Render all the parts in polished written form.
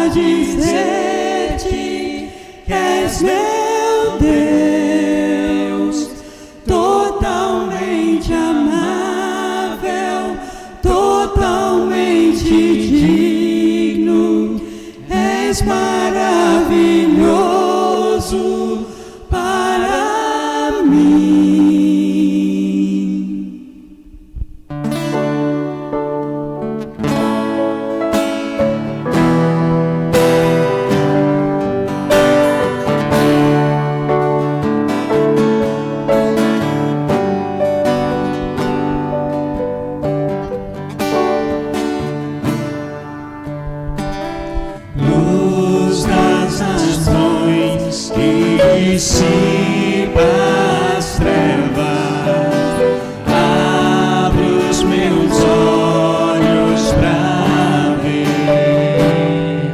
dizer-te que és meu Deus, totalmente amável, totalmente digno, és maravilhoso para mim. Luz das nações que dissipa as trevas, abre os meus olhos pra ver.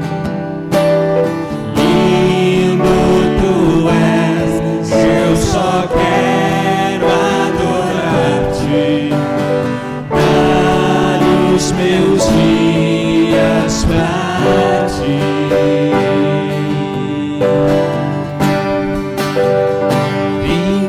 Lindo tu és, eu só quero adorar-te, dar os meus dias pra ti. Vim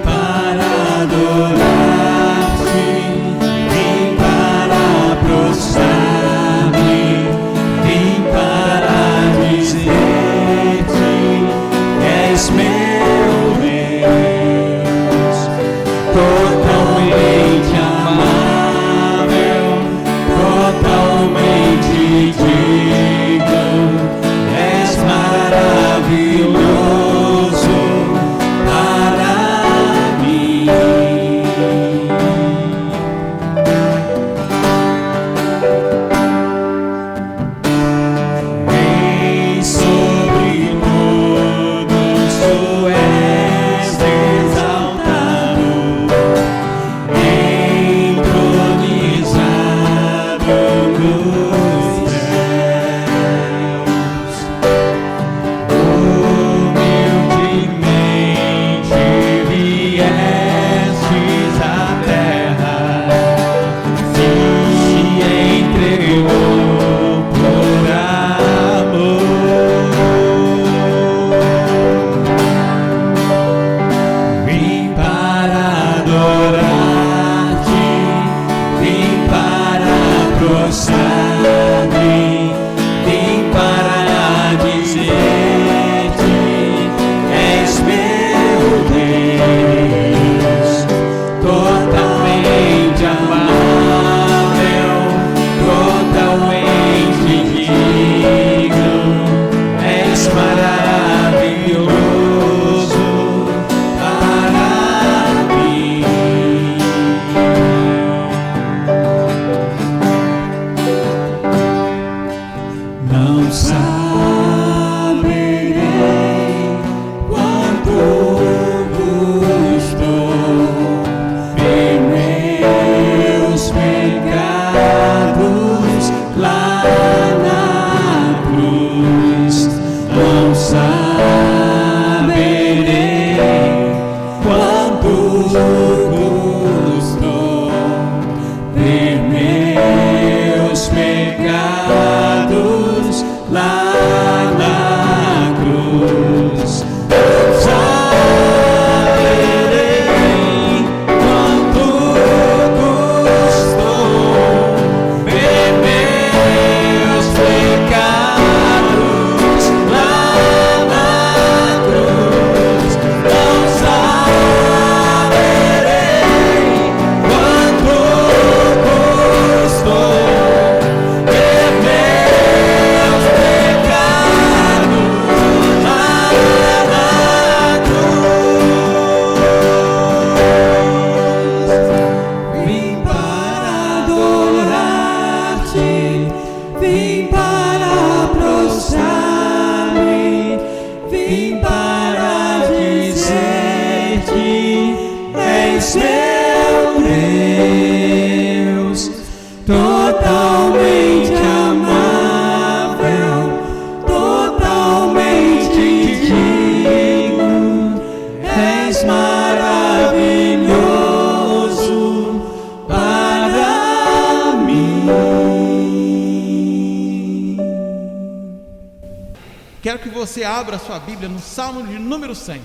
Quero que você abra a sua Bíblia no Salmo de número 100,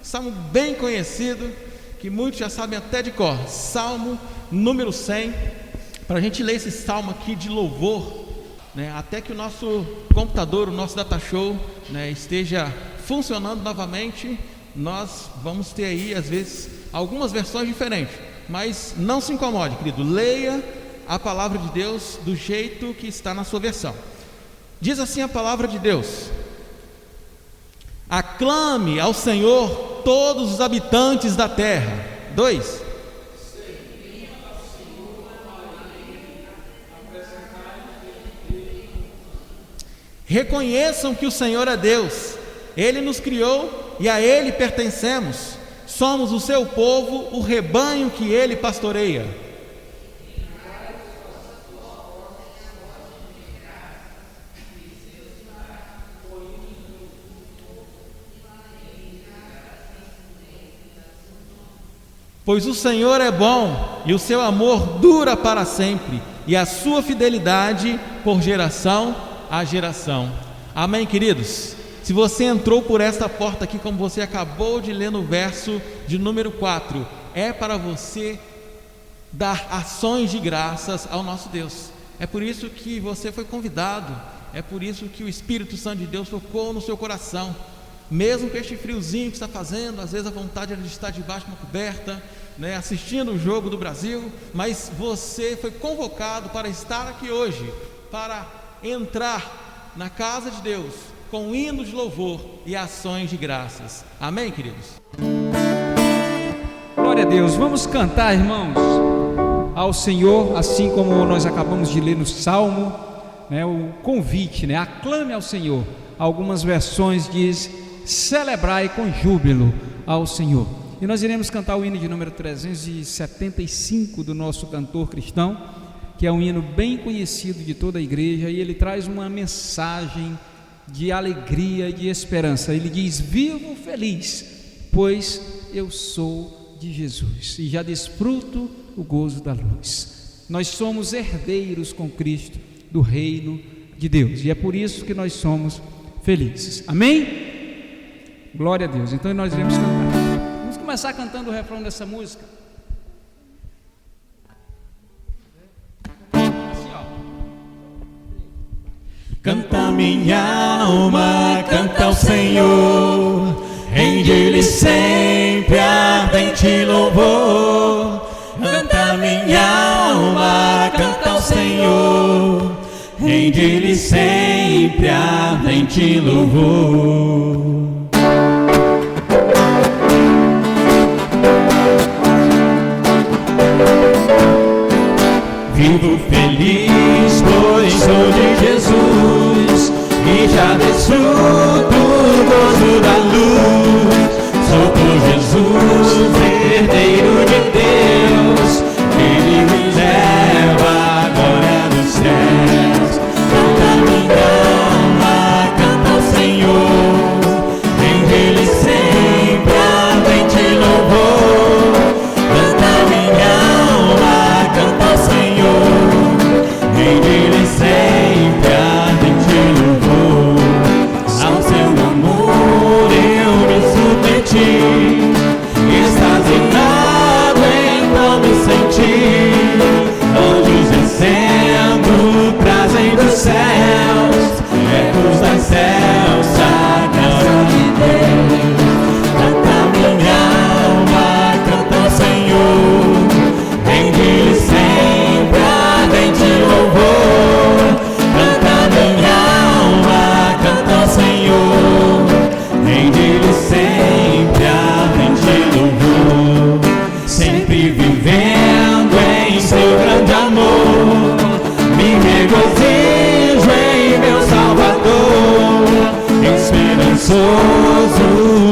salmo bem conhecido, que muitos já sabem até de cor. Salmo número 100, para a gente ler esse salmo aqui de louvor, né, até que o nosso computador, o nosso data show, né, esteja funcionando novamente. Nós vamos ter aí, às vezes, algumas versões diferentes, mas não se incomode, querido, leia a palavra de Deus do jeito que está na sua versão. Diz assim a palavra de Deus: aclame ao Senhor todos os habitantes da terra. 2. Reconheçam que o Senhor é Deus. Ele nos criou e a Ele pertencemos. Somos o seu povo, o rebanho que Ele pastoreia. Pois o Senhor é bom e o seu amor dura para sempre, e a sua fidelidade por geração a geração. Amém, queridos? Se você entrou por esta porta aqui, como você acabou de ler no verso de número 4, é para você dar ações de graças ao nosso Deus. É por isso que você foi convidado, é por isso que o Espírito Santo de Deus tocou no seu coração. Mesmo com este friozinho que está fazendo, às vezes a vontade era de estar debaixo de uma coberta, né, assistindo o jogo do Brasil, mas você foi convocado para estar aqui hoje, para entrar na casa de Deus com hinos de louvor e ações de graças. Amém, queridos? Glória a Deus. Vamos cantar, irmãos, ao Senhor, assim como nós acabamos de ler no Salmo, né, o convite, né, aclame ao Senhor. Algumas versões diz: celebrai com júbilo ao Senhor. E nós iremos cantar o hino de número 375 do nosso cantor cristão, que é um hino bem conhecido de toda a igreja, e ele traz uma mensagem de alegria e de esperança. Ele diz: vivo feliz, pois eu sou de Jesus e já desfruto o gozo da luz. Nós somos herdeiros com Cristo do reino de Deus, e é por isso que nós somos felizes. Amém? Glória a Deus. Então nós iremos cantar. Vamos começar cantando o refrão dessa música. Assim, ó. Canta minha alma, canta ao Senhor, rende-lhe sempre ardente louvor. Canta minha alma, canta ao Senhor, rende-lhe sempre ardente louvor. Vivo feliz, pois sou de Jesus, e já desfruto o gozo da luz. Sou por Jesus, herdeiro de Deus, Ele me leva à glória dos céus. Canta minha alma, canta ao Senhor, rende-lhe sempre ardente louvor. Canta minha alma, canta ao Senhor, rende-lhe sempre ardente louvor. Ao seu amor eu me submeti, extasiado então me senti. Anjos descendo, trazem dos céus, ecos das céus, a graça de Deus. Canta minha alma, canta ao Senhor, rende-lhe sempre ardente louvor. Canta minha alma, canta ao Senhor, rende-lhe sempre ardente louvor. Sempre vivendo em seu grande amor, me regozijo em meu Salvador. Esperançoso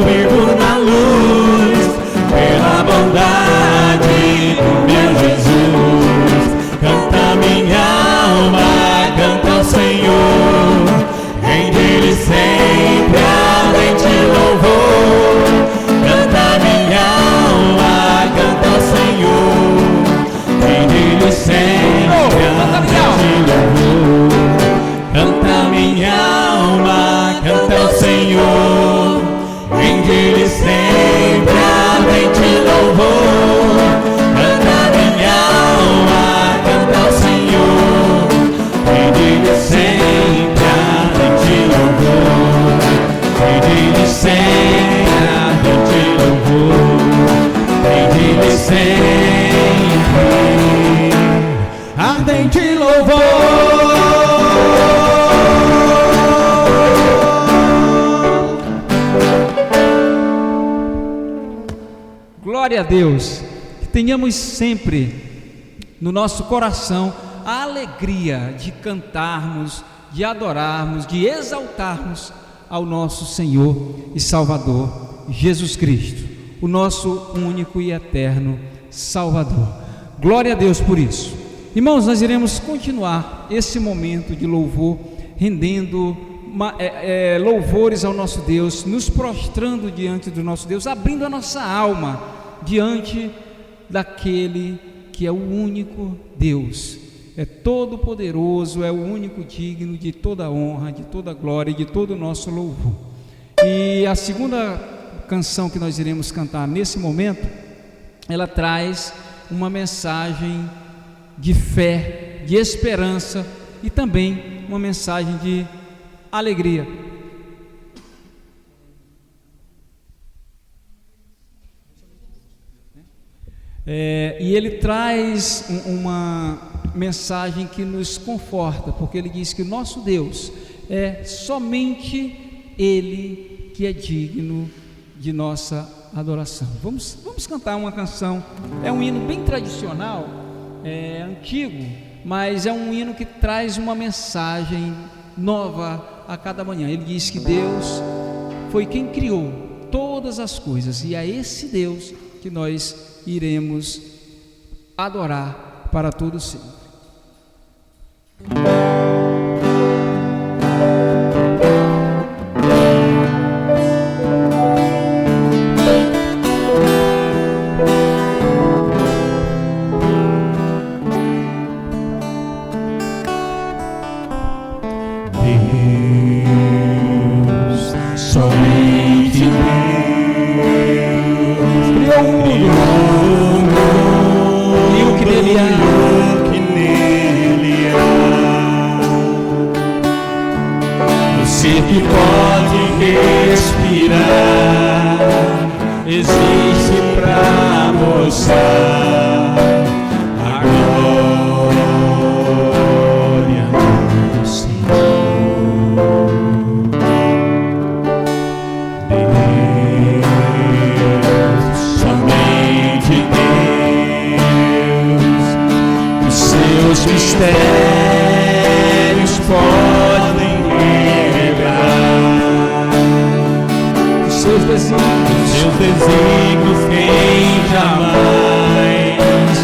vivo na luz, pela bondade do meu Jesus. Canta minha alma, canta ao Senhor, rende-lhe sempre ardente louvor. Canta minha alma, canta ao Senhor, rende-lhe sempre ardente louvor. Canta minha alma, canta ao Glória a Deus. Que tenhamos sempre no nosso coração a alegria de cantarmos, de adorarmos, de exaltarmos ao nosso Senhor e Salvador Jesus Cristo, o nosso único e eterno Salvador. Glória a Deus por isso. Irmãos, nós iremos continuar esse momento de louvor, rendendo louvores ao nosso Deus, nos prostrando diante do nosso Deus, abrindo a nossa alma diante daquele que é o único Deus, é todo poderoso, é o único digno de toda honra, de toda glória e de todo o nosso louvor. E a segunda canção que nós iremos cantar nesse momento, ela traz uma mensagem de fé, de esperança e também uma mensagem de alegria. E ele traz uma mensagem que nos conforta, porque ele diz que o nosso Deus é somente Ele que é digno de nossa adoração. Vamos cantar uma canção, é um hino bem tradicional, é antigo, mas é um hino que traz uma mensagem nova a cada manhã. Ele diz que Deus foi quem criou todas as coisas, e é esse Deus que nós iremos adorar para todo sempre. Somente Deus criou o mundo E o que nele há, o ser que pode respirar existe para mostrar a glória do Senhor. Somente Deus, os seus mistérios podem revelar, os seus desígnios, quem jamais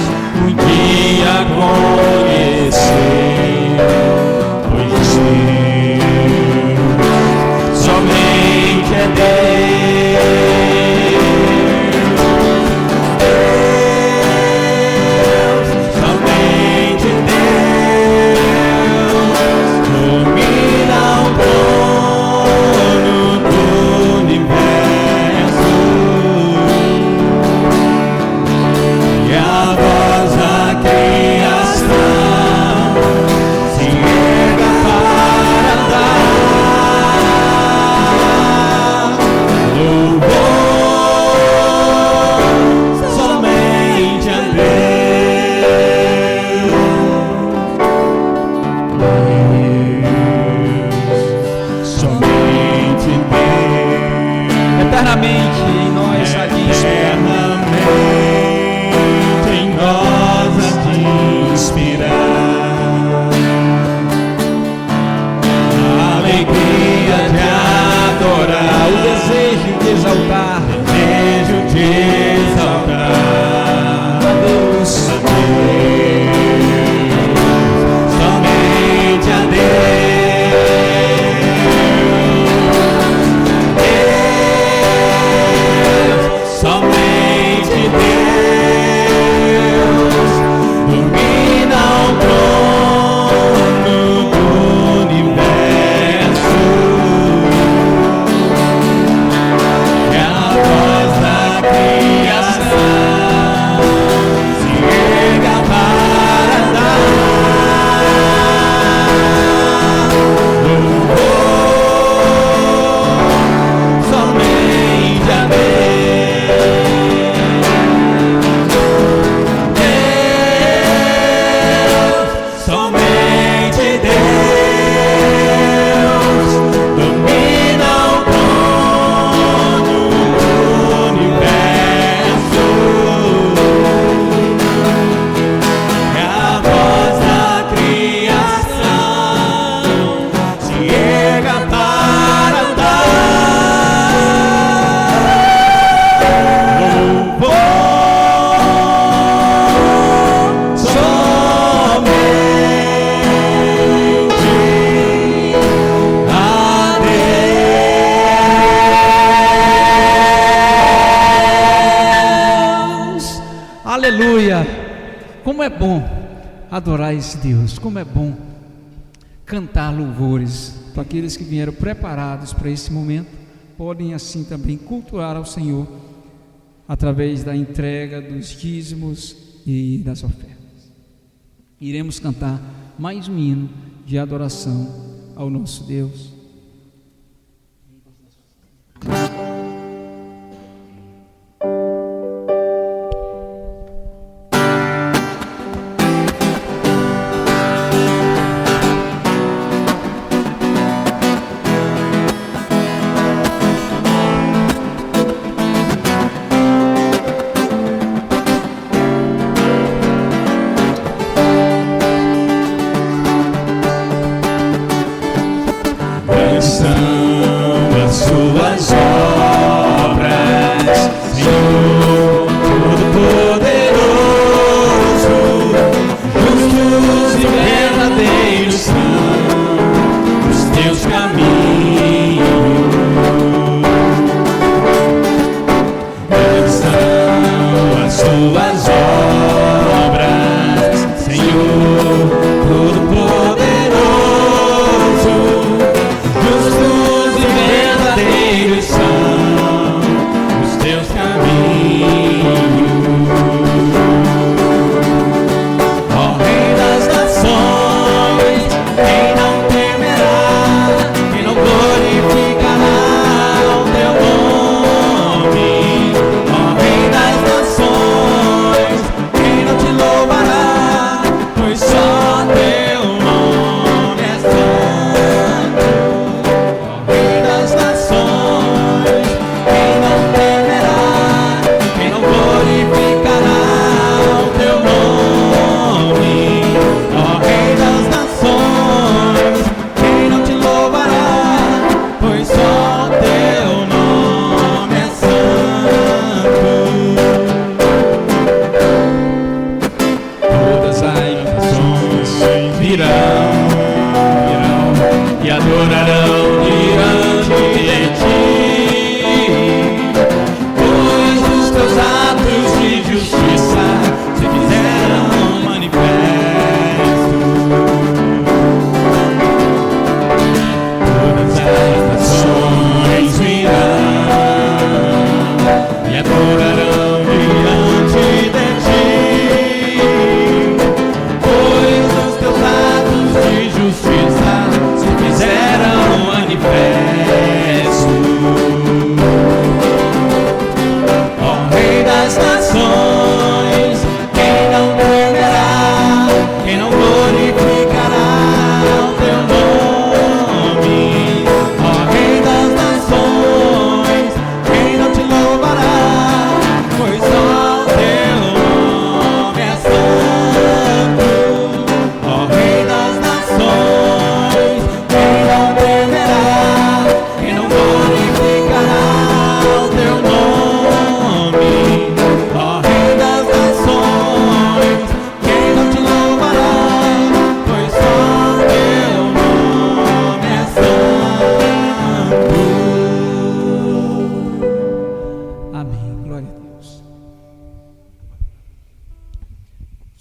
como é bom adorar esse Deus, como é bom cantar louvores. Para aqueles que vieram preparados para esse momento, podem assim também cultuar ao Senhor através da entrega dos dízimos e das ofertas. Iremos cantar mais um hino de adoração ao nosso Deus.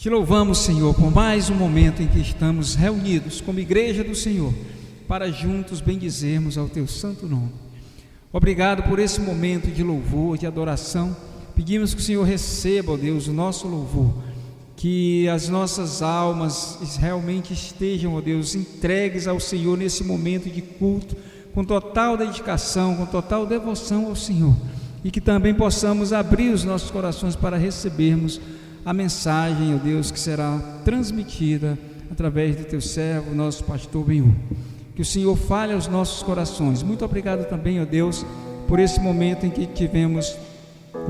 Te louvamos, Senhor, por mais um momento em que estamos reunidos como igreja do Senhor, para juntos bendizermos ao Teu santo nome. Obrigado por esse momento de louvor, de adoração. Pedimos que o Senhor receba, ó Deus, o nosso louvor, que as nossas almas realmente estejam, ó Deus, entregues ao Senhor nesse momento de culto, com total dedicação, com total devoção ao Senhor, e que também possamos abrir os nossos corações para recebermos a mensagem, ó Deus, que será transmitida através do Teu servo, nosso pastor Benhur. Que o Senhor fale aos nossos corações. Muito obrigado também, ó Deus, por esse momento em que tivemos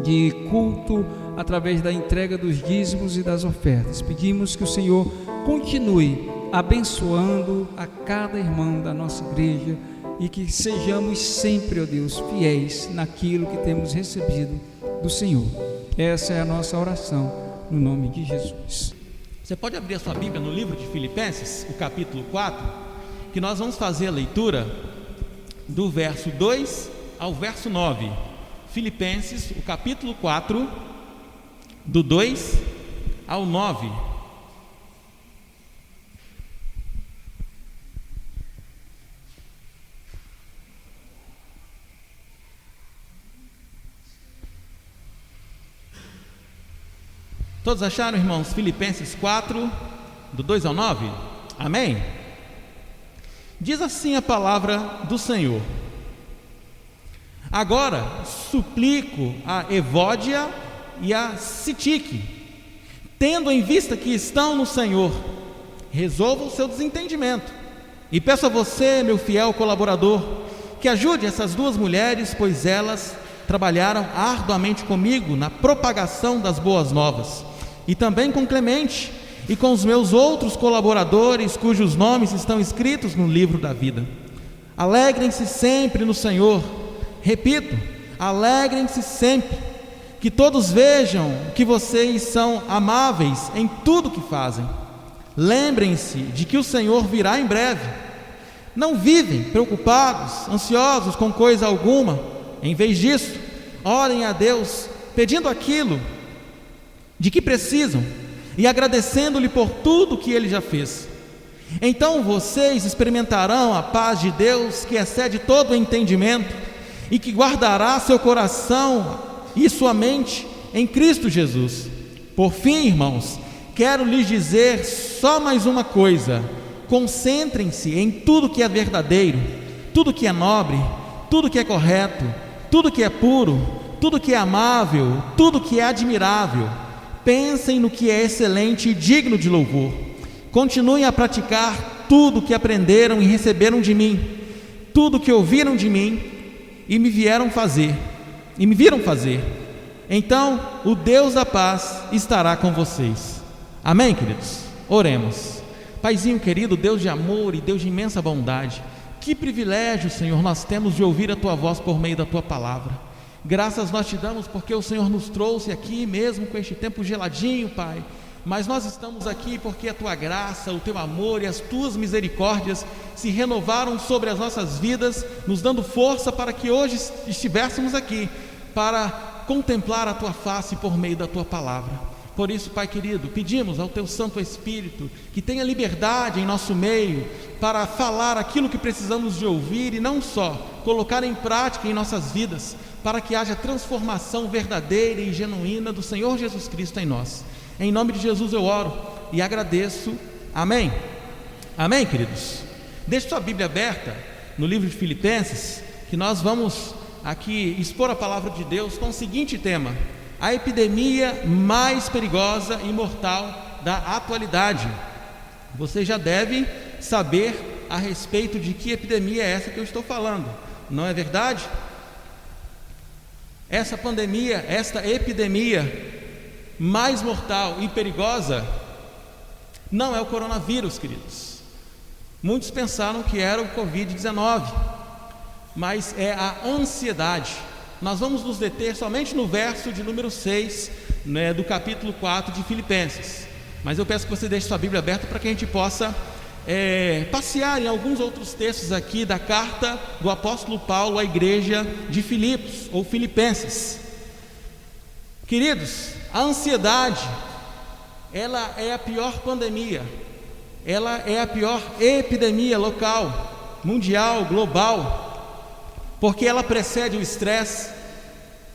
de culto através da entrega dos dízimos e das ofertas. Pedimos que o Senhor continue abençoando a cada irmão da nossa igreja e que sejamos sempre, ó Deus, fiéis naquilo que temos recebido do Senhor. Essa é a nossa oração, no nome de Jesus. Você pode abrir a sua Bíblia no livro de Filipenses, o capítulo 4, que nós vamos fazer a leitura do verso 2 ao verso 9. Filipenses, o capítulo 4, do 2 ao 9. Todos acharam, irmãos? Filipenses 4, do 2 ao 9? Amém? Diz assim a palavra do Senhor: agora suplico a Evódia e a Sitique, tendo em vista que estão no Senhor, resolva o seu desentendimento, e peço a você, meu fiel colaborador, que ajude essas duas mulheres, pois elas trabalharam arduamente comigo na propagação das boas novas, e também com Clemente e com os meus outros colaboradores, cujos nomes estão escritos no livro da vida. Alegrem-se sempre no Senhor. Repito, alegrem-se sempre. Que todos vejam que vocês são amáveis em tudo que fazem. Lembrem-se de que o Senhor virá em breve. Não vivem preocupados, ansiosos com coisa alguma. Em vez disso, orem a Deus, pedindo aquilo de que precisam e agradecendo-lhe por tudo que Ele já fez. Então vocês experimentarão a paz de Deus, que excede todo o entendimento, e que guardará seu coração e sua mente em Cristo Jesus. Por fim, irmãos, quero lhes dizer só mais uma coisa: concentrem-se em tudo que é verdadeiro, tudo que é nobre, tudo que é correto, tudo que é puro, tudo que é amável, tudo que é admirável. Pensem no que é excelente e digno de louvor. Continuem a praticar tudo que aprenderam e receberam de mim, tudo que ouviram de mim e me viram fazer. Então o Deus da paz estará com vocês. Amém, queridos? Oremos. Paizinho querido, Deus de amor e Deus de imensa bondade, que privilégio, Senhor, nós temos de ouvir a Tua voz por meio da Tua palavra. Graças nós te damos porque o Senhor nos trouxe aqui, mesmo com este tempo geladinho, Pai. Mas nós estamos aqui porque a Tua graça, o Teu amor e as Tuas misericórdias se renovaram sobre as nossas vidas, nos dando força para que hoje estivéssemos aqui, para contemplar a Tua face por meio da Tua palavra. Por isso, Pai querido, pedimos ao Teu Santo Espírito que tenha liberdade em nosso meio para falar aquilo que precisamos de ouvir e não só colocar em prática em nossas vidas, para que haja transformação verdadeira e genuína do Senhor Jesus Cristo em nós. Em nome de Jesus eu oro e agradeço. Amém? Amém, queridos? Deixe sua Bíblia aberta no livro de Filipenses, que nós vamos aqui expor a palavra de Deus com o seguinte tema: a epidemia mais perigosa e mortal da atualidade. Você já deve saber a respeito de que epidemia é essa que eu estou falando, não é verdade? Essa pandemia, esta epidemia mais mortal e perigosa não é o coronavírus, queridos. Muitos pensaram que era o Covid-19, mas é a ansiedade. Nós vamos nos deter somente no verso de número 6, né, do capítulo 4 de Filipenses. Mas eu peço que você deixe sua Bíblia aberta para que a gente possa passear em alguns outros textos aqui da carta do apóstolo Paulo à igreja de Filipos, ou Filipenses. Queridos, a ansiedade, ela é a pior pandemia, ela é a pior epidemia local, mundial, global, porque ela precede o estresse.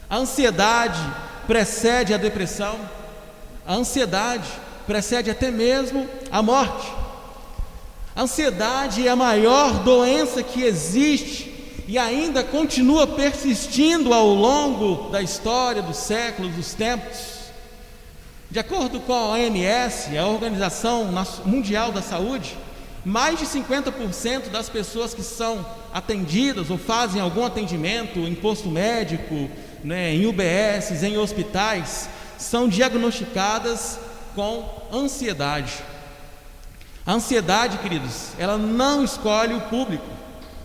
A ansiedade precede a depressão, a ansiedade precede até mesmo a morte. A ansiedade é a maior doença que existe e ainda continua persistindo ao longo da história, dos séculos, dos tempos. De acordo com a OMS, a Organização Mundial da Saúde, mais de 50% das pessoas que são atendidas ou fazem algum atendimento em posto médico, em UBS, em hospitais, são diagnosticadas com ansiedade. A ansiedade, queridos, ela não escolhe o público.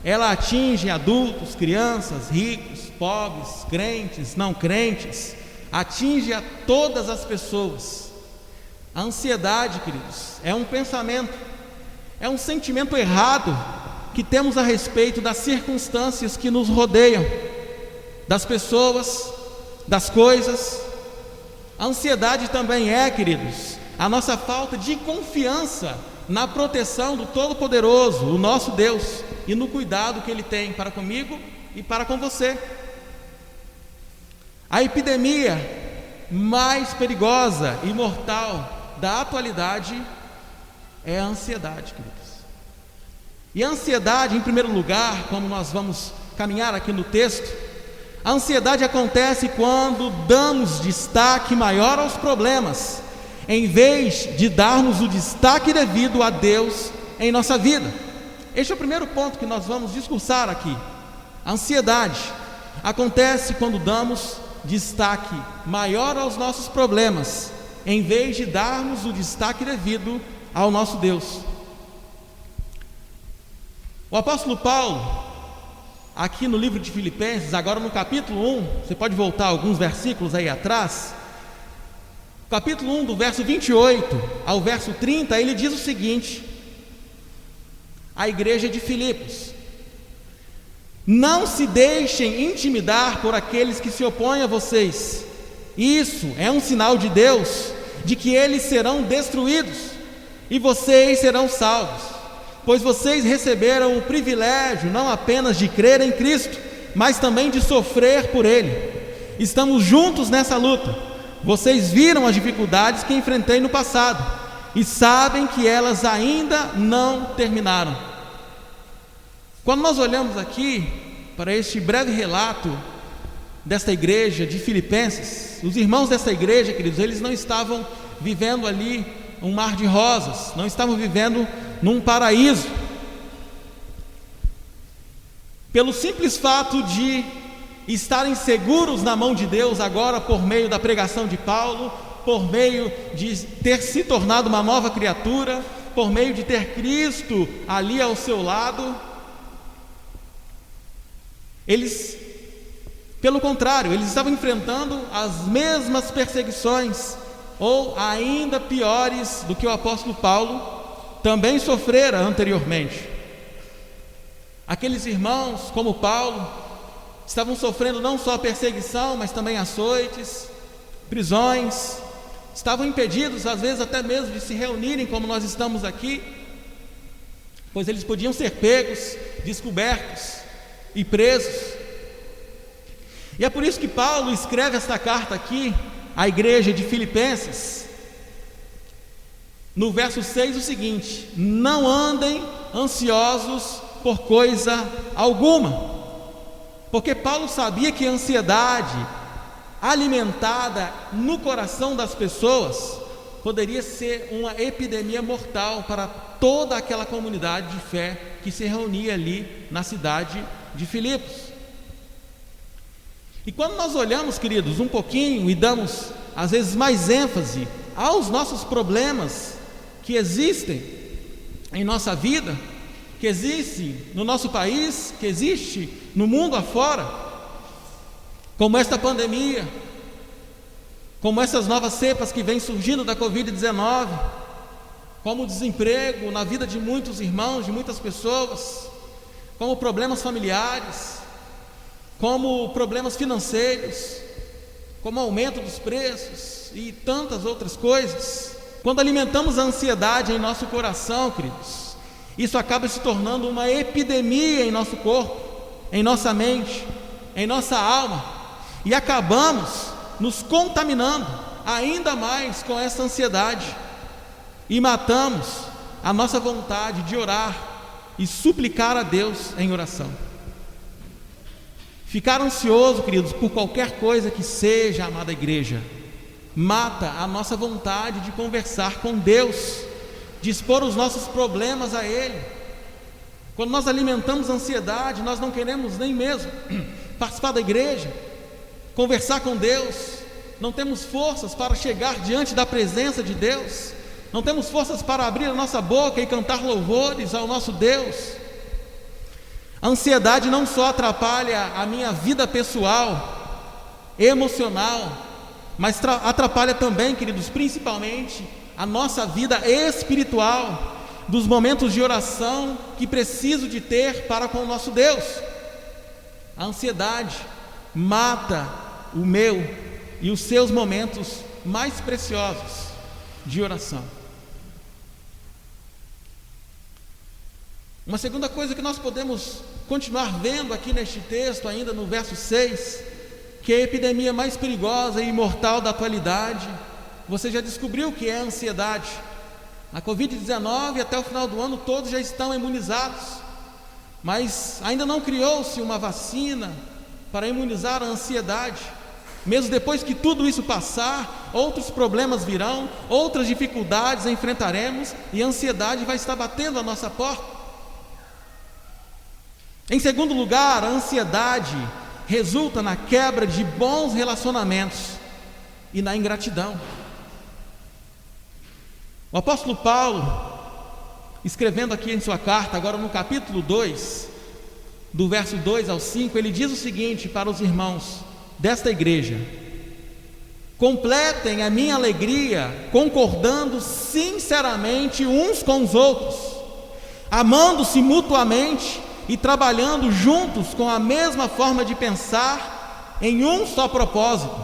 Ela atinge adultos, crianças, ricos, pobres, crentes, não crentes, atinge a todas as pessoas. A ansiedade, queridos, é um pensamento, é um sentimento errado que temos a respeito das circunstâncias que nos rodeiam, das pessoas, das coisas. A ansiedade também é, queridos, a nossa falta de confiança na proteção do Todo-Poderoso, o nosso Deus, e no cuidado que Ele tem para comigo e para com você. A epidemia mais perigosa e mortal da atualidade é a ansiedade, queridos. E a ansiedade, em primeiro lugar, como nós vamos caminhar aqui no texto, a ansiedade acontece quando damos destaque maior aos problemas, em vez de darmos o destaque devido a Deus em nossa vida. Este é o primeiro ponto que nós vamos discursar aqui. A ansiedade acontece quando damos destaque maior aos nossos problemas, em vez de darmos o destaque devido ao nosso Deus. O apóstolo Paulo, aqui no livro de Filipenses, agora no capítulo 1, você pode voltar alguns versículos aí atrás, capítulo 1, do verso 28 ao verso 30, ele diz o seguinte: a igreja de Filipos: não se deixem intimidar por aqueles que se opõem a vocês. Isso é um sinal de Deus, de que eles serão destruídos e vocês serão salvos, pois vocês receberam o privilégio não apenas de crer em Cristo, mas também de sofrer por Ele. Estamos juntos nessa luta. Vocês viram as dificuldades que enfrentei no passado e sabem que elas ainda não terminaram. Quando nós olhamos aqui para este breve relato desta igreja de Filipenses, os irmãos desta igreja, queridos, eles não estavam vivendo ali um mar de rosas, não estavam vivendo num paraíso. Pelo simples fato de estarem seguros na mão de Deus agora, por meio da pregação de Paulo, por meio de ter se tornado uma nova criatura, por meio de ter Cristo ali ao seu lado, eles, pelo contrário, eles estavam enfrentando as mesmas perseguições, ou ainda piores do que o apóstolo Paulo também sofrera anteriormente. Aqueles irmãos, como Paulo, estavam sofrendo não só perseguição, mas também açoites, prisões, estavam impedidos às vezes até mesmo de se reunirem como nós estamos aqui, pois eles podiam ser pegos, descobertos e presos. E é por isso que Paulo escreve esta carta aqui à igreja de Filipenses, no verso 6, o seguinte: não andem ansiosos por coisa alguma. Porque Paulo sabia que a ansiedade alimentada no coração das pessoas poderia ser uma epidemia mortal para toda aquela comunidade de fé que se reunia ali na cidade de Filipos. E quando nós olhamos, queridos, um pouquinho e damos às vezes mais ênfase aos nossos problemas que existem em nossa vida, que existe no nosso país, que existe no mundo afora, como esta pandemia, como essas novas cepas que vêm surgindo da Covid-19, como o desemprego na vida de muitos irmãos, de muitas pessoas, como problemas familiares, como problemas financeiros, como aumento dos preços e tantas outras coisas. Quando alimentamos a ansiedade em nosso coração, queridos, isso acaba se tornando uma epidemia em nosso corpo, em nossa mente, em nossa alma, e acabamos nos contaminando ainda mais com essa ansiedade e matamos a nossa vontade de orar e suplicar a Deus em oração. Ficar ansioso, queridos, por qualquer coisa que seja, amada igreja, mata a nossa vontade de conversar com Deus, de expor os nossos problemas a Ele. Quando nós alimentamos ansiedade, nós não queremos nem mesmo participar da igreja, conversar com Deus, não temos forças para chegar diante da presença de Deus, não temos forças para abrir a nossa boca e cantar louvores ao nosso Deus. A ansiedade não só atrapalha a minha vida pessoal, emocional, mas atrapalha também, queridos, principalmente a nossa vida espiritual, dos momentos de oração que preciso de ter para com o nosso Deus. A ansiedade mata o meu e os seus momentos mais preciosos de oração. Uma segunda coisa que nós podemos continuar vendo aqui neste texto, ainda no verso 6, que é a epidemia mais perigosa e mortal da atualidade. Você já descobriu o que é a ansiedade? A Covid-19, até o final do ano, todos já estão imunizados, mas ainda não criou-se uma vacina para imunizar a ansiedade. Mesmo depois que tudo isso passar, outros problemas virão, outras dificuldades enfrentaremos, e a ansiedade vai estar batendo a nossa porta. Em segundo lugar, a ansiedade resulta na quebra de bons relacionamentos e na ingratidão. O apóstolo Paulo, escrevendo aqui em sua carta, agora no capítulo 2, do verso 2 ao 5, ele diz o seguinte para os irmãos desta igreja: completem a minha alegria concordando sinceramente uns com os outros, amando-se mutuamente e trabalhando juntos com a mesma forma de pensar, em um só propósito.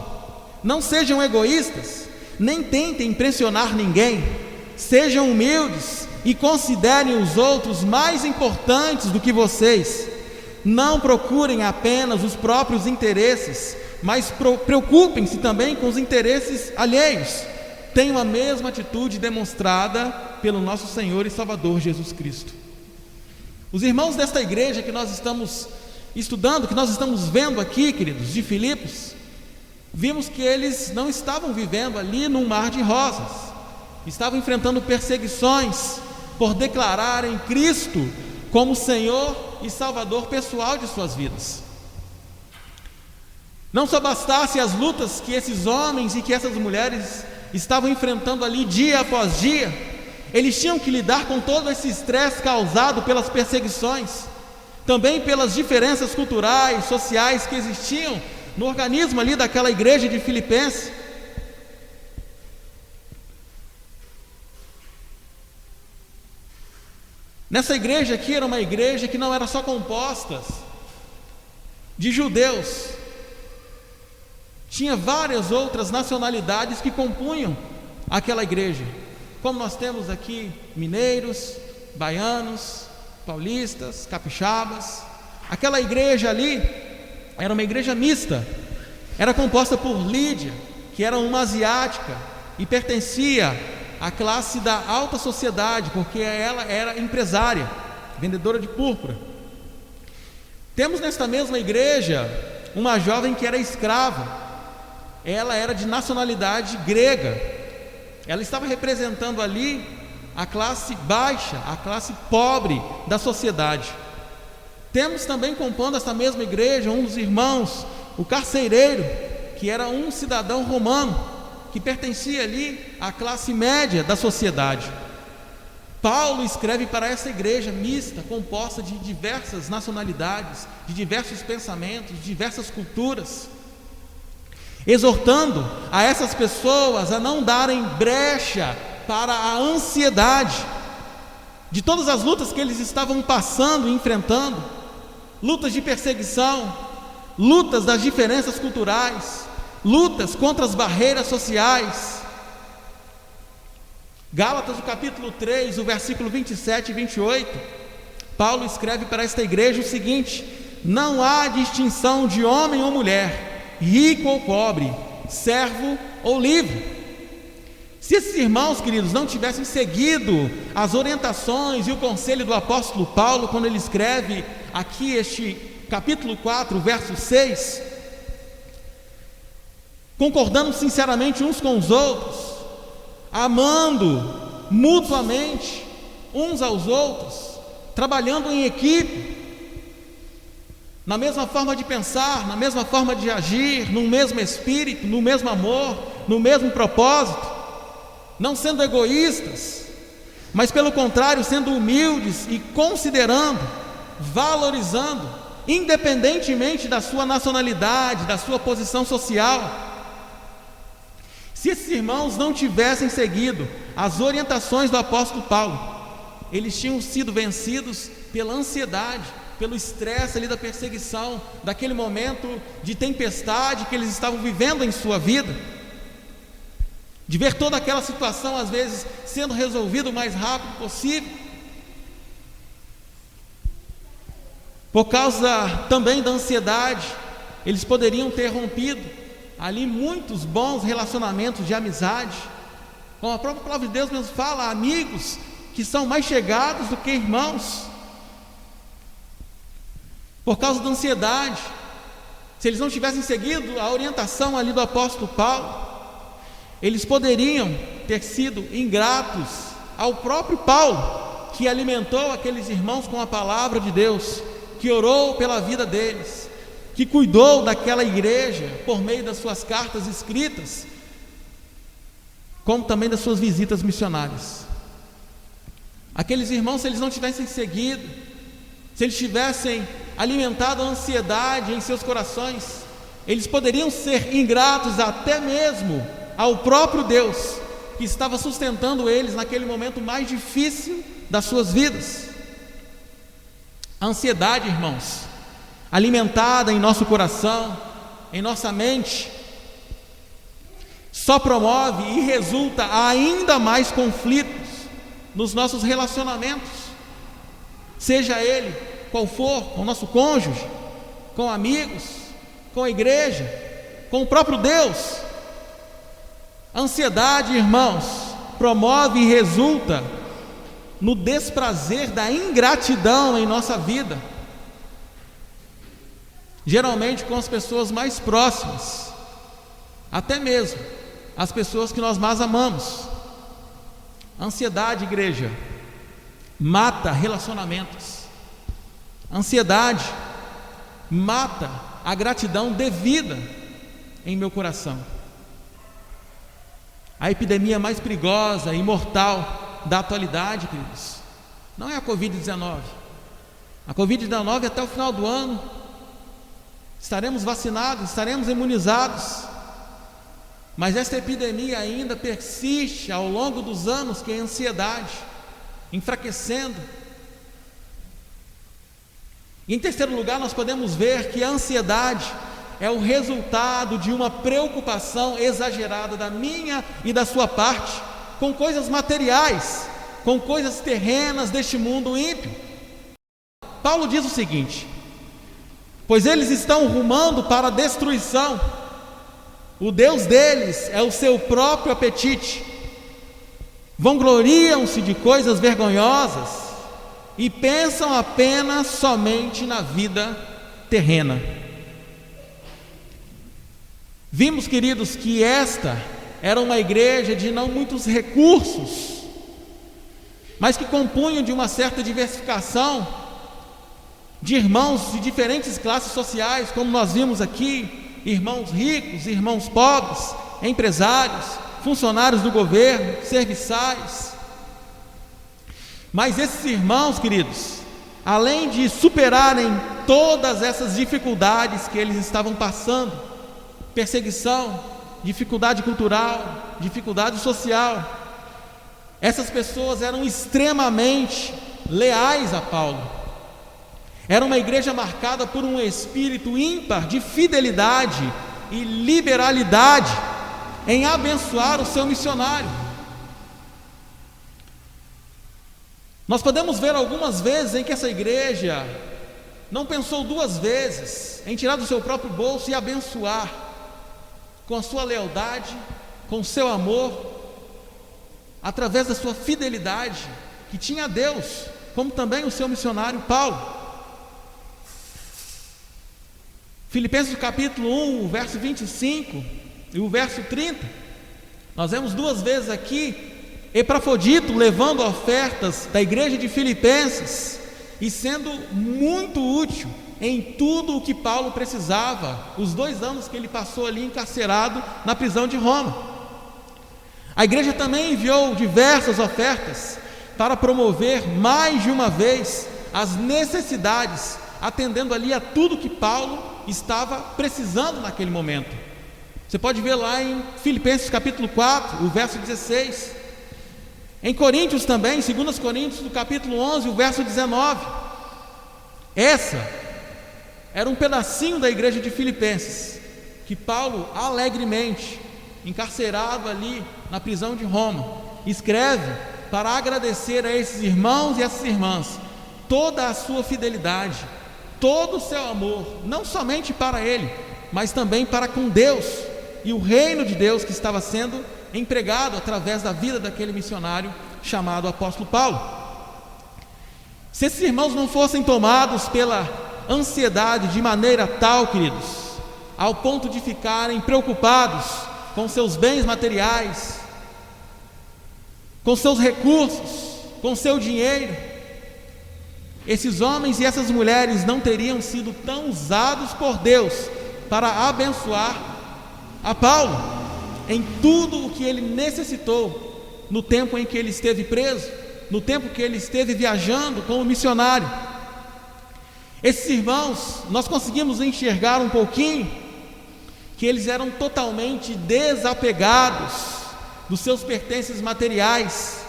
Não sejam egoístas, nem tentem impressionar ninguém. Sejam humildes e considerem os outros mais importantes do que vocês. Não procurem apenas os próprios interesses, mas preocupem-se também com os interesses alheios. Tenham a mesma atitude demonstrada pelo nosso Senhor e Salvador Jesus Cristo. Os irmãos desta igreja que nós estamos estudando, que nós estamos vendo aqui, queridos, de Filipos, vimos que eles não estavam vivendo ali num mar de rosas, estavam enfrentando perseguições por declararem Cristo como Senhor e Salvador pessoal de suas vidas. Não só bastasse as lutas que esses homens e que essas mulheres estavam enfrentando ali dia após dia, eles tinham que lidar com todo esse estresse causado pelas perseguições, também pelas diferenças culturais, sociais que existiam no organismo ali daquela igreja de Filipenses. Nessa igreja aqui era uma igreja que não era só composta de judeus, tinha várias outras nacionalidades que compunham aquela igreja, como nós temos aqui mineiros, baianos, paulistas, capixabas. Aquela igreja ali era uma igreja mista, era composta por Lídia, que era uma asiática e pertencia à classe da alta sociedade, porque ela era empresária, vendedora de púrpura. Temos nesta mesma igreja uma jovem que era escrava, ela era de nacionalidade grega. Ela estava representando ali a classe baixa, a classe pobre da sociedade. Temos também compondo esta mesma igreja um dos irmãos, o carcereiro, que era um cidadão romano, que pertencia ali à classe média da sociedade. Paulo escreve para essa igreja mista, composta de diversas nacionalidades, de diversos pensamentos, de diversas culturas, exortando a essas pessoas a não darem brecha para a ansiedade de todas as lutas que eles estavam passando e enfrentando, lutas de perseguição, lutas das diferenças culturais, lutas contra as barreiras sociais. Gálatas, o capítulo 3, o versículo 27 e 28, Paulo escreve para esta igreja o seguinte: não há distinção de homem ou mulher, rico ou pobre, servo ou livre. Se esses irmãos, queridos, não tivessem seguido as orientações e o conselho do apóstolo Paulo, quando ele escreve aqui este capítulo 4, verso 6, concordando sinceramente uns com os outros, amando mutuamente uns aos outros, trabalhando em equipe, na mesma forma de pensar, na mesma forma de agir, no mesmo espírito, no mesmo amor, no mesmo propósito, não sendo egoístas, mas pelo contrário, sendo humildes e considerando, valorizando, independentemente da sua nacionalidade, da sua posição social. Se esses irmãos não tivessem seguido as orientações do apóstolo Paulo, eles tinham sido vencidos pela ansiedade, pelo estresse ali da perseguição, daquele momento de tempestade que eles estavam vivendo em sua vida, de ver toda aquela situação às vezes sendo resolvida o mais rápido possível. Por causa também da ansiedade, eles poderiam ter rompido ali muitos bons relacionamentos de amizade. Como a própria palavra de Deus mesmo fala, amigos que são mais chegados do que irmãos. Por causa da ansiedade, se eles não tivessem seguido a orientação ali do apóstolo Paulo, eles poderiam ter sido ingratos ao próprio Paulo, que alimentou aqueles irmãos com a palavra de Deus, que orou pela vida deles, que cuidou daquela igreja por meio das suas cartas escritas, como também das suas visitas missionárias. Aqueles irmãos, se eles não tivessem seguido, se eles tivessem alimentado a ansiedade em seus corações, eles poderiam ser ingratos até mesmo ao próprio Deus, que estava sustentando eles naquele momento mais difícil das suas vidas. A ansiedade, irmãos, alimentada em nosso coração, em nossa mente, só promove e resulta ainda mais conflitos nos nossos relacionamentos, seja ele qual for, com o nosso cônjuge, com amigos, com a igreja, com o próprio Deus. A ansiedade, irmãos, promove e resulta no desprazer da ingratidão em nossa vida, geralmente com as pessoas mais próximas, até mesmo as pessoas que nós mais amamos. A ansiedade, igreja, mata relacionamentos. A ansiedade mata a gratidão devida em meu coração. A epidemia mais perigosa e mortal da atualidade, queridos, não é a Covid-19. A Covid-19, até o final do ano, estaremos vacinados, estaremos imunizados, mas esta epidemia ainda persiste ao longo dos anos, que é a ansiedade, enfraquecendo. E em terceiro lugar, nós podemos ver que a ansiedade é o resultado de uma preocupação exagerada da minha e da sua parte com coisas materiais, com coisas terrenas deste mundo ímpio. Paulo diz o seguinte: pois eles estão rumando para a destruição, o Deus deles é o seu próprio apetite, vangloriam-se de coisas vergonhosas e pensam apenas somente na vida terrena. Vimos, queridos, que esta era uma igreja de não muitos recursos, mas que compunham de uma certa diversificação de irmãos de diferentes classes sociais, como nós vimos aqui: irmãos ricos, irmãos pobres, empresários, funcionários do governo, serviçais. Mas esses irmãos, queridos, além de superarem todas essas dificuldades que eles estavam passando, perseguição, dificuldade cultural, dificuldade social, essas pessoas eram extremamente leais a Paulo. Era uma igreja marcada por um espírito ímpar de fidelidade e liberalidade em abençoar o seu missionário. Nós podemos ver algumas vezes em que essa igreja não pensou duas vezes em tirar do seu próprio bolso e abençoar, com a sua lealdade, com o seu amor, através da sua fidelidade que tinha a Deus, como também o seu missionário Paulo. Filipenses capítulo 1, o verso 25 e o verso 30, nós vemos duas vezes aqui Epafrodito levando ofertas da igreja de Filipenses e sendo muito útil em tudo o que Paulo precisava, os 2 anos que ele passou ali encarcerado na prisão de Roma. A igreja também enviou diversas ofertas para promover mais de uma vez as necessidades, atendendo ali a tudo que Paulo estava precisando naquele momento. Você pode ver lá em Filipenses capítulo 4, o verso 16. Em Coríntios também, 2 Coríntios do capítulo 11, o verso 19. Essa era um pedacinho da igreja de Filipenses, que Paulo alegremente, encarcerado ali na prisão de Roma, escreve para agradecer a esses irmãos e essas irmãs toda a sua fidelidade, todo o seu amor, não somente para ele, mas também para com Deus e o reino de Deus que estava sendo empregado através da vida daquele missionário chamado apóstolo Paulo. Se esses irmãos não fossem tomados pela ansiedade de maneira tal, queridos, ao ponto de ficarem preocupados com seus bens materiais, com seus recursos, com seu dinheiro, esses homens e essas mulheres não teriam sido tão usados por Deus para abençoar a Paulo em tudo o que ele necessitou no tempo em que ele esteve preso, no tempo que ele esteve viajando como missionário. Esses irmãos, nós conseguimos enxergar um pouquinho que eles eram totalmente desapegados dos seus pertences materiais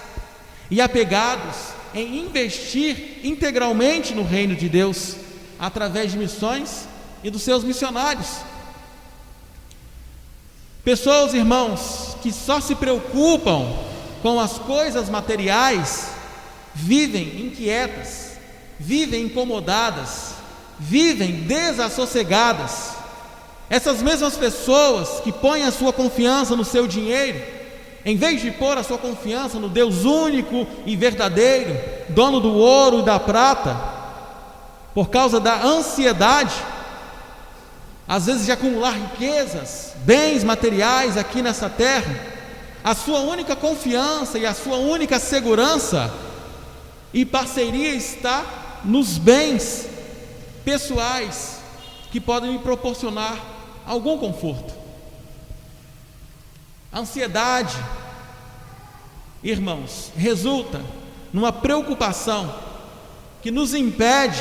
e apegados em investir integralmente no reino de Deus através de missões e dos seus missionários. Pessoas, irmãos, que só se preocupam com as coisas materiais vivem inquietas, vivem incomodadas, vivem desassossegadas. Essas mesmas pessoas que põem a sua confiança no seu dinheiro, em vez de pôr a sua confiança no Deus único e verdadeiro, dono do ouro e da prata, por causa da ansiedade, às vezes de acumular riquezas, bens materiais aqui nessa terra, a sua única confiança e a sua única segurança e parceria está nos bens pessoais que podem me proporcionar algum conforto. A ansiedade, irmãos, resulta numa preocupação que nos impede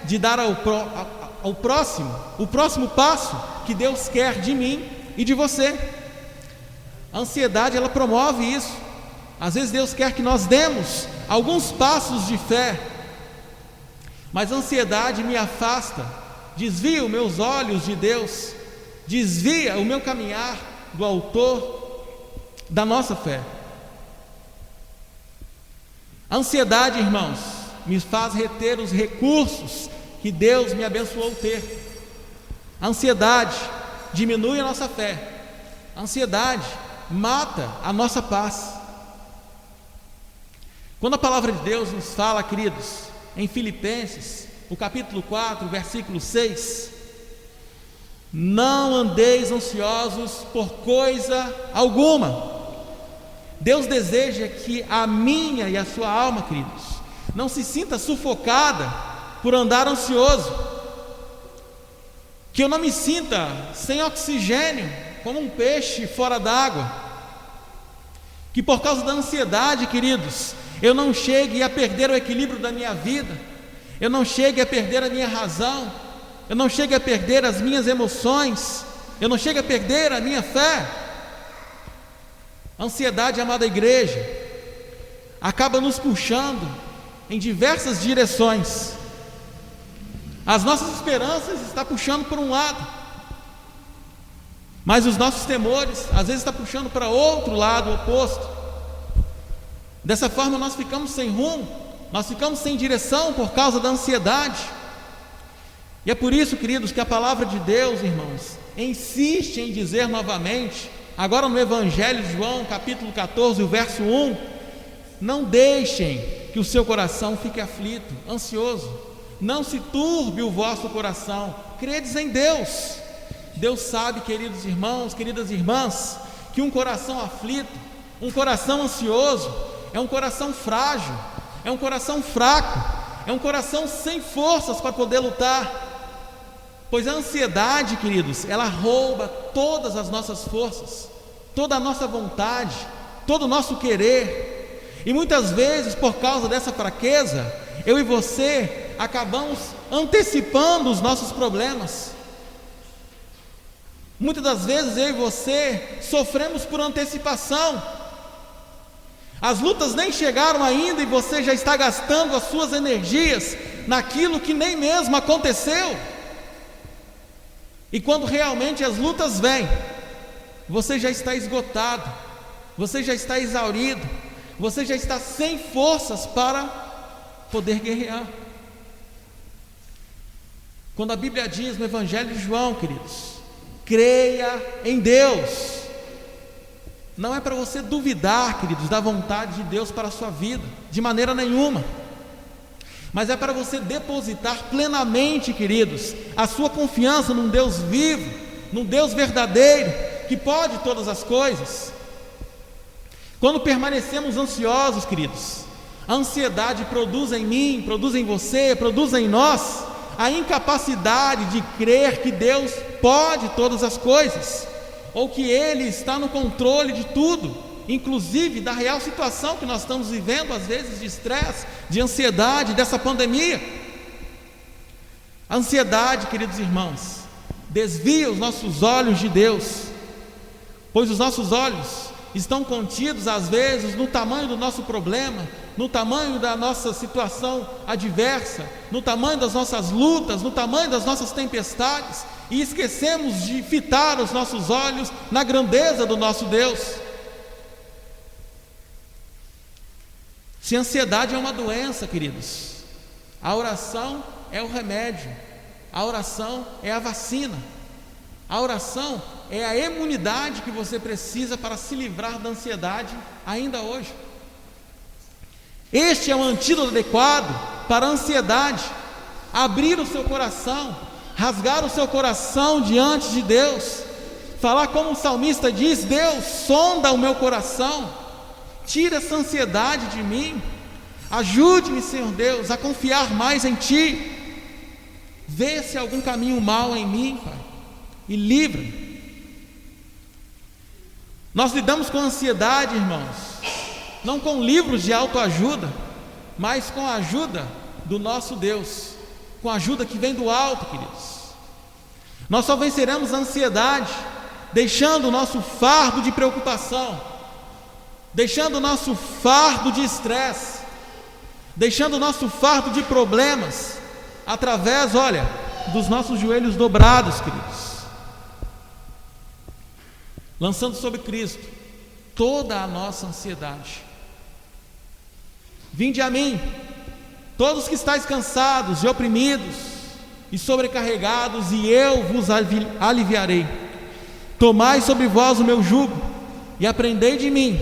de dar o próximo passo que Deus quer de mim e de você. A ansiedade, ela promove isso. Às vezes Deus quer que nós demos alguns passos de fé, mas a ansiedade me afasta, desvia os meus olhos de Deus, desvia o meu caminhar do autor da nossa fé. A ansiedade, irmãos, me faz reter os recursos que Deus me abençoou ter. A ansiedade diminui a nossa fé. A ansiedade mata a nossa paz. Quando a palavra de Deus nos fala, queridos, em Filipenses, o capítulo 4, versículo 6, não andeis ansiosos por coisa alguma. Deus deseja que a minha e a sua alma, queridos, não se sinta sufocada por andar ansioso, que eu não me sinta sem oxigênio, como um peixe fora d'água, que por causa da ansiedade, queridos, eu não chegue a perder o equilíbrio da minha vida, eu não chegue a perder a minha razão, eu não chegue a perder as minhas emoções, eu não chegue a perder a minha fé. A ansiedade, amada igreja, acaba nos puxando em diversas direções. As nossas esperanças estão puxando por um lado, mas os nossos temores às vezes estão puxando para outro lado, oposto. Dessa forma nós ficamos sem rumo, nós ficamos sem direção por causa da ansiedade. E é por isso, queridos, que a palavra de Deus, irmãos, insiste em dizer novamente, agora no Evangelho de João, capítulo 14, o verso 1, não deixem que o seu coração fique aflito, ansioso, não se turbe o vosso coração, credes em Deus. Deus sabe, queridos irmãos, queridas irmãs, que um coração aflito, um coração ansioso, é um coração frágil, é um coração fraco, é um coração sem forças para poder lutar. Pois a ansiedade, queridos, ela rouba todas as nossas forças, toda a nossa vontade, todo o nosso querer. E muitas vezes, por causa dessa fraqueza, eu e você acabamos antecipando os nossos problemas. Muitas das vezes eu e você sofremos por antecipação. As lutas nem chegaram ainda e você já está gastando as suas energias naquilo que nem mesmo aconteceu. E quando realmente as lutas vêm, você já está esgotado, você já está exaurido, você já está sem forças para poder guerrear. Quando a Bíblia diz no Evangelho de João, queridos, Creia em Deus. Não é para você duvidar, queridos, da vontade de Deus para a sua vida, de maneira nenhuma. Mas é para você depositar plenamente, queridos, a sua confiança num Deus vivo, num Deus verdadeiro, que pode todas as coisas. Quando permanecemos ansiosos, queridos, a ansiedade produz em mim, produz em você, produz em nós a incapacidade de crer que Deus pode todas as coisas, ou que Ele está no controle de tudo, inclusive da real situação que nós estamos vivendo, às vezes de estresse, de ansiedade, dessa pandemia. A ansiedade, queridos irmãos, desvia os nossos olhos de Deus, pois os nossos olhos estão contidos às vezes no tamanho do nosso problema, no tamanho da nossa situação adversa, no tamanho das nossas lutas, no tamanho das nossas tempestades, e esquecemos de fitar os nossos olhos na grandeza do nosso Deus. Se a ansiedade é uma doença, queridos, a oração é o remédio, a oração é a vacina, a oração é a imunidade que você precisa para se livrar da ansiedade ainda hoje. Este é o antídoto adequado para a ansiedade. Abrir o seu coração, rasgar o seu coração diante de Deus, falar como o salmista diz: Deus, sonda o meu coração, tira essa ansiedade de mim, ajude-me, Senhor Deus, a confiar mais em Ti, vê se há algum caminho mau em mim, Pai, e livra-me. Nós lidamos com ansiedade, irmãos, não com livros de autoajuda, mas com a ajuda do nosso Deus, com a ajuda que vem do alto, queridos. Nós só venceremos a ansiedade deixando o nosso fardo de preocupação, deixando o nosso fardo de estresse, deixando o nosso fardo de problemas, através, dos nossos joelhos dobrados, queridos, lançando sobre Cristo toda a nossa ansiedade. Vinde a mim, todos que estáis cansados e oprimidos e sobrecarregados, e eu vos aliviarei. Tomai sobre vós o meu jugo e aprendei de mim,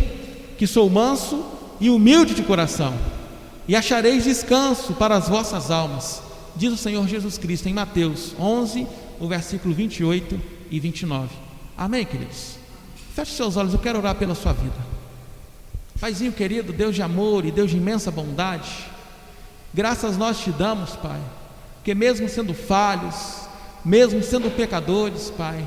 que sou manso e humilde de coração, e achareis descanso para as vossas almas, diz o Senhor Jesus Cristo em Mateus 11, o versículo 28 e 29. Amém, queridos? Feche seus olhos, eu quero orar pela sua vida. Paizinho querido, Deus de amor e Deus de imensa bondade, graças nós te damos, Pai, porque mesmo sendo falhos, mesmo sendo pecadores, Pai,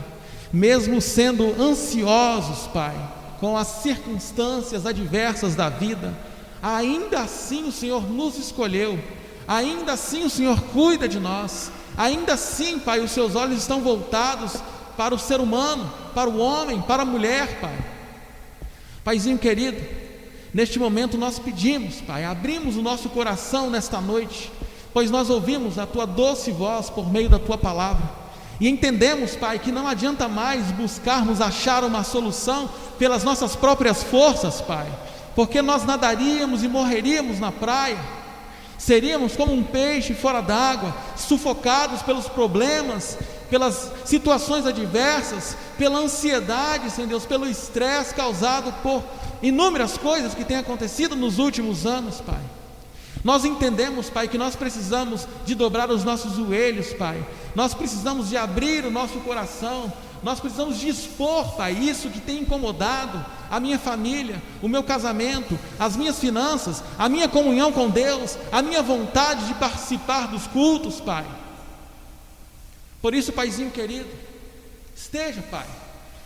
mesmo sendo ansiosos, Pai, com as circunstâncias adversas da vida, ainda assim o Senhor nos escolheu, ainda assim o Senhor cuida de nós, ainda assim, Pai, os seus olhos estão voltados para o ser humano, para o homem, para a mulher, Pai. Paizinho querido, neste momento nós pedimos, Pai, abrimos o nosso coração nesta noite, pois nós ouvimos a Tua doce voz por meio da Tua palavra, e entendemos, Pai, que não adianta mais buscarmos achar uma solução pelas nossas próprias forças, Pai, porque nós nadaríamos e morreríamos na praia, seríamos como um peixe fora d'água, sufocados pelos problemas, pelas situações adversas, pela ansiedade, Senhor Deus, pelo estresse causado por inúmeras coisas que têm acontecido nos últimos anos, Pai. Nós entendemos, Pai, que nós precisamos de dobrar os nossos joelhos, Pai, nós precisamos de abrir o nosso coração, nós precisamos de expor, Pai, isso que tem incomodado a minha família, o meu casamento, as minhas finanças, a minha comunhão com Deus, a minha vontade de participar dos cultos, Pai. Por isso, Paizinho querido, esteja, Pai,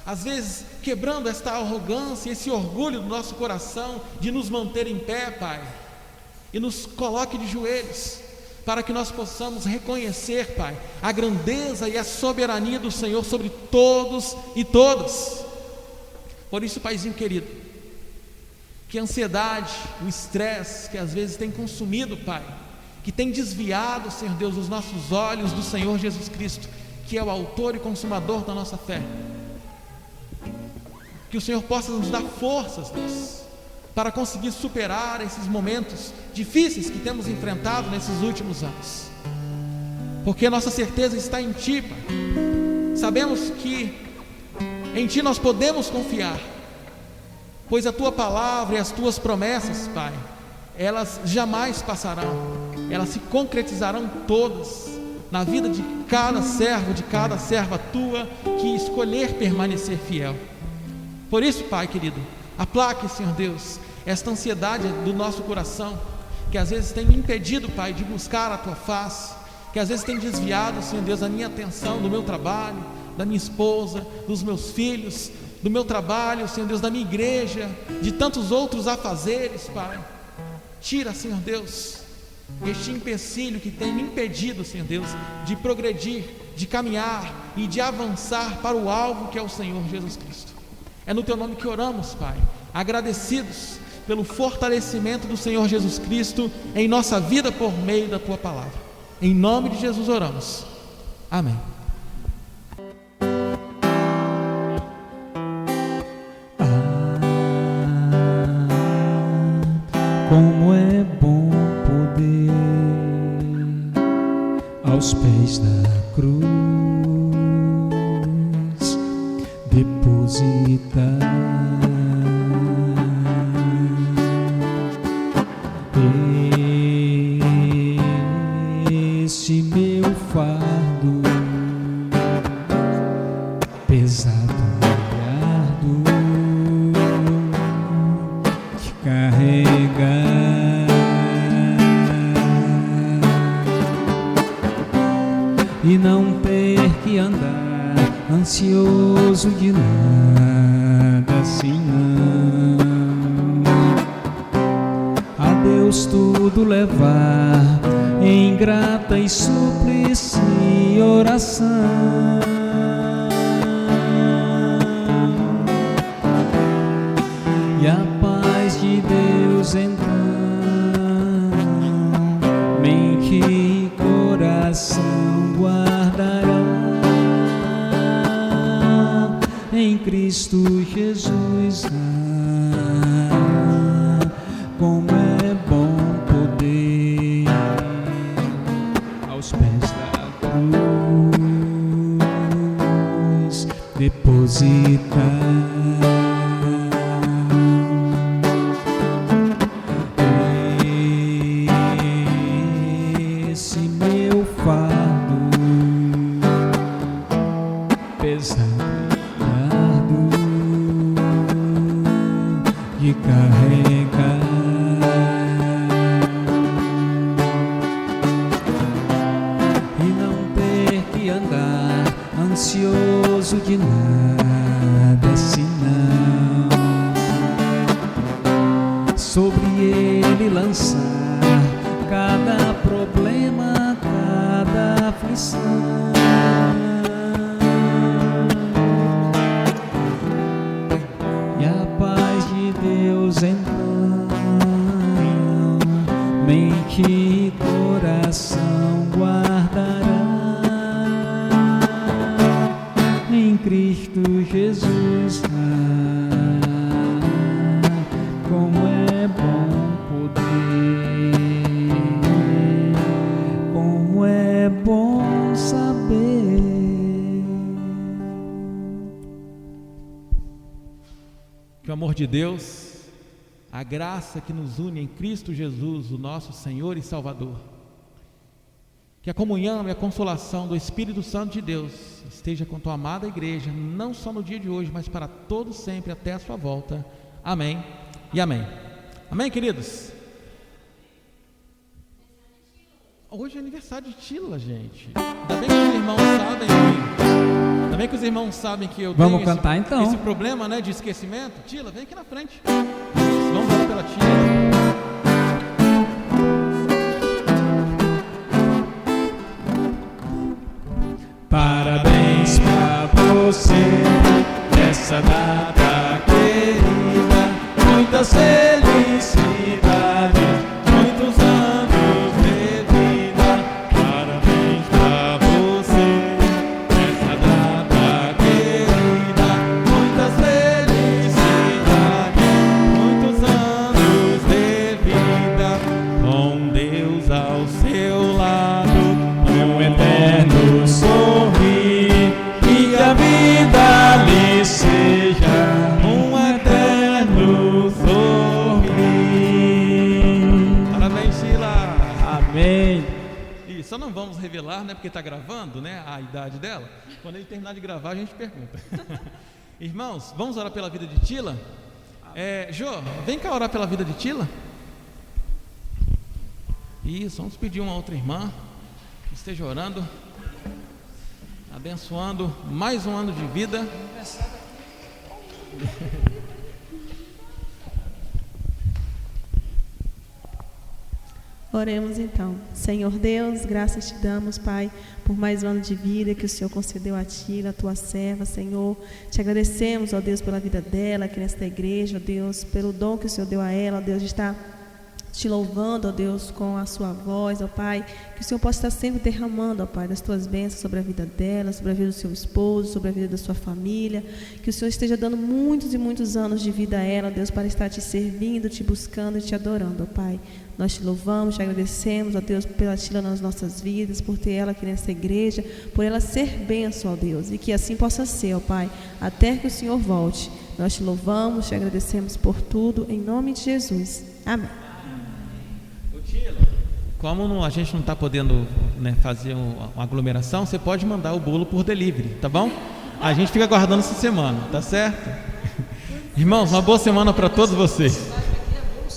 às vezes quebrando esta arrogância, esse orgulho do nosso coração de nos manter em pé, Pai, e nos coloque de joelhos, para que nós possamos reconhecer, Pai, a grandeza e a soberania do Senhor sobre todos e todas. Por isso, Paizinho querido, que a ansiedade, o estresse que às vezes tem consumido, Pai, que tem desviado, Senhor Deus, os nossos olhos do Senhor Jesus Cristo, que é o autor e consumador da nossa fé, que o Senhor possa nos dar forças, Deus, para conseguir superar esses momentos difíceis que temos enfrentado nesses últimos anos, porque a nossa certeza está em Ti, Pai. Sabemos que em Ti nós podemos confiar, pois a Tua palavra e as Tuas promessas, Pai, elas jamais passarão, elas se concretizarão todas na vida de cada servo, de cada serva Tua que escolher permanecer fiel. Por isso, Pai querido, aplaque, Senhor Deus, esta ansiedade do nosso coração, que às vezes tem me impedido, Pai, de buscar a Tua face, que às vezes tem desviado, Senhor Deus, a minha atenção do meu trabalho, da minha esposa, dos meus filhos, do meu trabalho, Senhor Deus, da minha igreja, de tantos outros afazeres, Pai. Tira, Senhor Deus, este empecilho que tem me impedido, Senhor Deus, de progredir, de caminhar e de avançar para o alvo que é o Senhor Jesus Cristo. É no Teu nome que oramos, Pai, agradecidos pelo fortalecimento do Senhor Jesus Cristo em nossa vida por meio da Tua palavra. Em nome de Jesus oramos. Amém. Como é bom poder aos pés da cruz depositar esse meu fardo pesado e árduo de carregar, e não ter que andar ansioso de nada, assim não. A Deus tudo levar em grata e súplice oração, e a paz de Deus então mente e coração guardará em Cristo Jesus. Como é bom poder aos pés da cruz depositar esse meu fardo pesado e árduo de carregar, e não ter que andar ansioso de nada, senão sobre Ele lançar cada problema, cada aflição, e a paz de Deus então mente e coração guardará em Cristo Jesus. Como é bom poder, como é bom saber. Que o amor de Deus, a graça que nos une em Cristo Jesus, o nosso Senhor e Salvador, que a comunhão e a consolação do Espírito Santo de Deus esteja com tua amada igreja, não só no dia de hoje, mas para todo sempre, até a sua volta. Amém e amém. Amém, queridos? Hoje é aniversário de Tila, gente. Ainda bem que os irmãos sabem Ainda bem que os irmãos sabem que eu Vamos tenho cantar, então. esse problema, né, de esquecimento. Tila, vem aqui na frente. Vamos orar pela Tila. Parabéns pra você nessa data querida, muitas felicidades, muitos anos de vida. Parabéns pra você nessa data querida, muitas felicidades, muitos anos de vida, com Deus ao seu lado, um eterno sorrir e a vamos revelar, né, porque está gravando, né, a idade dela. Quando ele terminar de gravar, a gente pergunta. Irmãos, vamos orar pela vida de Tila? Jô, vem cá orar pela vida de Tila. Isso, vamos pedir uma outra irmã que esteja orando, abençoando mais um ano de vida. Oremos então. Senhor Deus, graças te damos, Pai, por mais um ano de vida que o Senhor concedeu a Tila, a tua serva, Senhor. Te agradecemos, ó Deus, pela vida dela aqui nesta igreja, ó Deus, pelo dom que o Senhor deu a ela, ó Deus, de estar te louvando, ó Deus, com a sua voz, ó Pai, que o Senhor possa estar sempre derramando, ó Pai, das tuas bênçãos sobre a vida dela, sobre a vida do seu esposo, sobre a vida da sua família, que o Senhor esteja dando muitos e muitos anos de vida a ela, ó Deus, para estar te servindo, te buscando e te adorando, ó Pai. Nós te louvamos, te agradecemos, ó Deus, pela Tila nas nossas vidas, por ter ela aqui nessa igreja, por ela ser bênção, ó Deus, e que assim possa ser, ó Pai, até que o Senhor volte. Nós te louvamos, te agradecemos por tudo, em nome de Jesus. Amém. Como a gente não está podendo, né, fazer uma aglomeração, você pode mandar o bolo por delivery, tá bom? A gente fica aguardando essa semana, tá certo? Irmãos, uma boa semana para todos vocês.